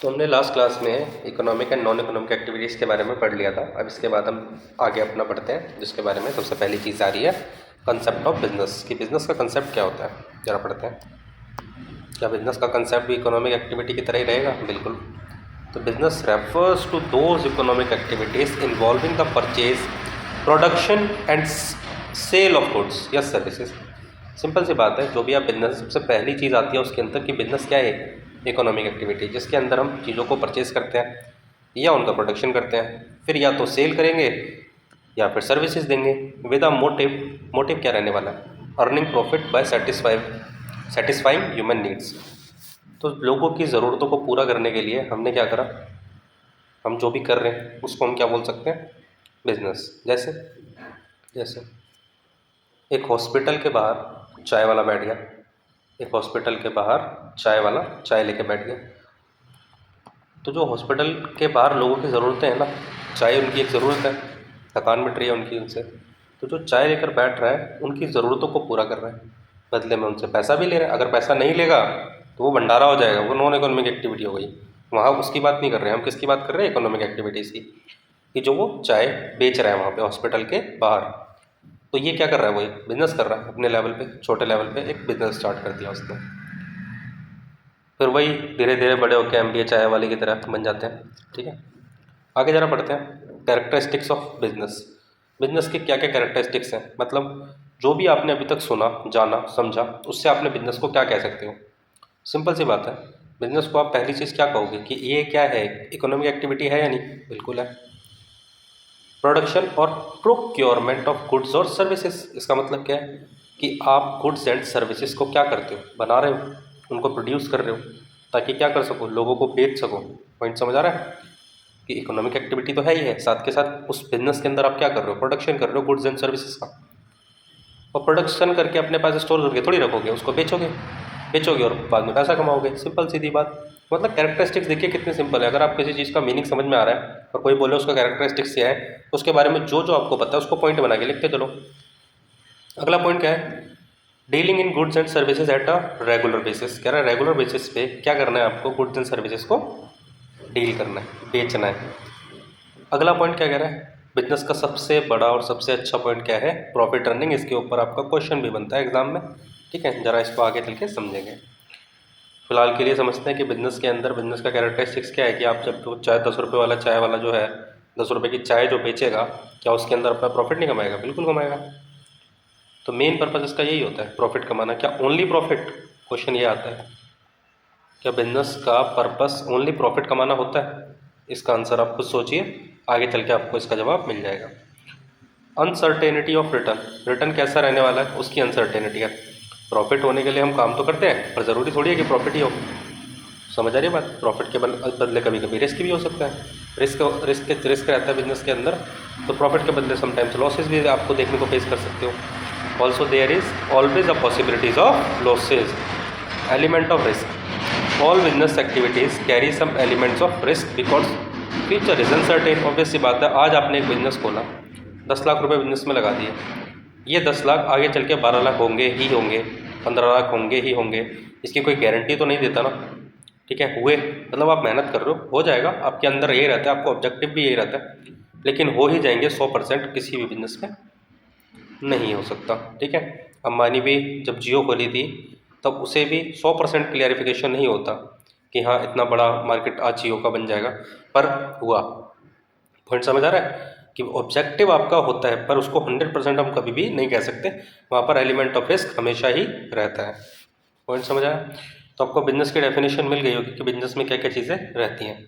तो हमने last class में economic and non economic activities के बारे में पढ़ लिया था। अब इसके बाद हम आगे अपना पढ़ते हैं, जिसके बारे में सबसे पहली चीज़ आ रही है कंसेप्ट ऑफ बिजनेस। कि बिजनेस का कंसेप्ट क्या होता है, जरा पढ़ते हैं। क्या बिजनेस का कंसेप्ट भी इकोनॉमिक एक्टिविटी की तरह ही रहेगा? बिल्कुल। तो business refers to those economic activities involving the purchase, production and sale of goods या सर्विसेज। सिंपल सी बात है, जो भी आप बिजनेस, सबसे पहली चीज़ आती है उसके अंदर कि बिजनेस क्या है? इकोनॉमिक एक्टिविटी, जिसके अंदर हम चीज़ों को परचेज करते हैं या उनका प्रोडक्शन करते हैं, फिर या तो सेल करेंगे या फिर सर्विसेज देंगे विद अ मोटिव। मोटिव क्या रहने वाला है? Earning profit by satisfying human needs. तो लोगों की ज़रूरतों को पूरा करने के लिए हमने क्या करा, हम जो भी कर रहे हैं उसको हम क्या बोल सकते हैं? बिजनेस। जैसे जैसे एक हॉस्पिटल के बाहर चाय वाला बैठ गया, एक हॉस्पिटल के बाहर चाय वाला चाय लेके बैठ गया। तो जो हॉस्पिटल के बाहर लोगों की ज़रूरतें हैं ना, चाय उनकी एक ज़रूरत है, थकान मिट रही है उनकी उनसे, तो जो चाय लेकर बैठ रहा है उनकी ज़रूरतों को पूरा कर रहा है, बदले में उनसे पैसा भी ले रहा है। अगर पैसा नहीं लेगा तो वो भंडारा हो जाएगा, वो नॉन इकोनॉमिक एक्टिविटी हो गई। वहाँ उसकी बात नहीं कर रहे हैं हम, किसकी बात कर रहे हैं? इकोनॉमिक एक्टिविटीज़ की, कि जो वो चाय बेच रहा है वहाँ पे हॉस्पिटल के बाहर। तो ये क्या कर रहा है? वो एक बिजनेस कर रहा है अपने लेवल पे, छोटे लेवल पे एक बिजनेस स्टार्ट कर दिया उसने। फिर वही धीरे धीरे बड़े होकर एमबीए चाय वाले की तरह बन जाते हैं। ठीक है, आगे जरा पढ़ते हैं कैरेक्टरिस्टिक्स ऑफ बिजनेस। बिजनेस के क्या क्या कैरेक्टरिस्टिक्स हैं, मतलब जो भी आपने अभी तक सुना, जाना, समझा, उससे आपने बिजनेस को क्या कह सकते हो? सिंपल सी बात है, बिजनेस को आप पहली चीज़ क्या कहोगे कि ये क्या है? इकोनॉमिक एक्टिविटी है या नहीं? बिल्कुल है। प्रोडक्शन और प्रोक्योरमेंट ऑफ गुड्स और सर्विसेज। इसका मतलब क्या है कि आप गुड्स एंड सर्विसेज को क्या करते हो? बना रहे हो, उनको प्रोड्यूस कर रहे हो, ताकि क्या कर सको? लोगों को बेच सको। पॉइंट समझ आ रहा है कि इकोनॉमिक एक्टिविटी तो है ही है, साथ के साथ उस बिजनेस के अंदर आप क्या कर रहे हो? प्रोडक्शन कर रहे हो गुड्स एंड सर्विसेज का। और प्रोडक्शन करके अपने पास स्टोर करके थोड़ी रखोगे, उसको बेचोगे, बेचोगे और बाद में पैसा कमाओगे। सिंपल सीधी बात। मतलब कैरेक्टरिस्टिक्स देखिए कितनी सिंपल है। अगर आप किसी चीज़ का मीनिंग समझ में आ रहा है और कोई बोले उसका कैरेक्टरिस्टिक्स क्या है, तो उसके बारे में जो जो आपको पता है उसको पॉइंट बना के लिखते चलो। अगला पॉइंट क्या है? Dealing in goods and services at a regular basis. कह रहा है रेगुलर बेसिस पे क्या करना है आपको? गुड्स एंड सर्विसेज को डील करना है, बेचना है। अगला पॉइंट क्या कह रहा है? बिजनेस का सबसे बड़ा और सबसे अच्छा पॉइंट क्या है? Profit earning. इसके ऊपर आपका क्वेश्चन भी बनता है एग्जाम में। ठीक है, जरा इसको आगे चल के समझेंगे। फिलहाल के लिए समझते हैं कि बिजनेस के अंदर बिजनेस का कैरेक्टरिस्टिक्स क्या है कि आप जब तो चाय 10 रुपये वाला चाय वाला जो है, 10 रुपये की चाय जो बेचेगा, क्या उसके अंदर अपना प्रॉफिट नहीं कमाएगा? बिल्कुल कमाएगा। तो मेन पर्पज़ इसका यही होता है, प्रॉफिट कमाना। क्या ओनली प्रॉफिट? क्वेश्चन ये आता है, क्या बिजनेस का पर्पस ओनली प्रॉफिट कमाना होता है? इसका आंसर आप खुद सोचिए, आगे चल के आपको इसका जवाब मिल जाएगा। Uncertainty of return. रिटर्न कैसा रहने वाला है, उसकी अनसर्टेनिटी है। प्रॉफिट होने के लिए हम काम तो करते हैं, पर ज़रूरी थोड़ी है कि प्रॉफिट ही हो। समझ आ रही है बात? प्रॉफिट के बदले कभी कभी रिस्क भी हो सकता है। रिस्क रहता है बिजनेस के अंदर, तो प्रॉफिट के बदले समटाइम्स लॉसेज भी आपको देखने को फेस कर सकते हो। Also there is always a possibilities of losses, element of risk. All business activities carry some elements of risk because future is uncertain. Obvious सी बात है, आज आपने एक बिजनेस खोला, 10 लाख रुपए बिजनेस में लगा दिए, ये 10 लाख आगे चल के 12 लाख होंगे ही होंगे, 15 लाख होंगे ही होंगे। इसकी कोई गारंटी तो नहीं देता ना। ठीक है, हुए मतलब आप मेहनत कर रहे हो जाएगा, आपके अंदर यही रहता है, आपको ऑब्जेक्टिव भी यही रहता है, लेकिन हो ही जाएंगे 100% किसी भी बिजनेस में नहीं हो सकता। ठीक है, अंबानी भी जब जियो खोली थी तब उसे भी 100% क्लियरिफिकेशन नहीं होता कि हाँ इतना बड़ा मार्केट आज जियो का बन जाएगा, पर हुआ। पॉइंट समझ आ रहा है कि ऑब्जेक्टिव आपका होता है, पर उसको 100% हम कभी भी नहीं कह सकते, वहाँ पर एलिमेंट ऑफ रिस्क हमेशा ही रहता है। पॉइंट समझ आया? तो आपको बिजनेस की डेफिनेशन मिल गई होगी कि बिजनेस में क्या क्या चीज़ें रहती हैं।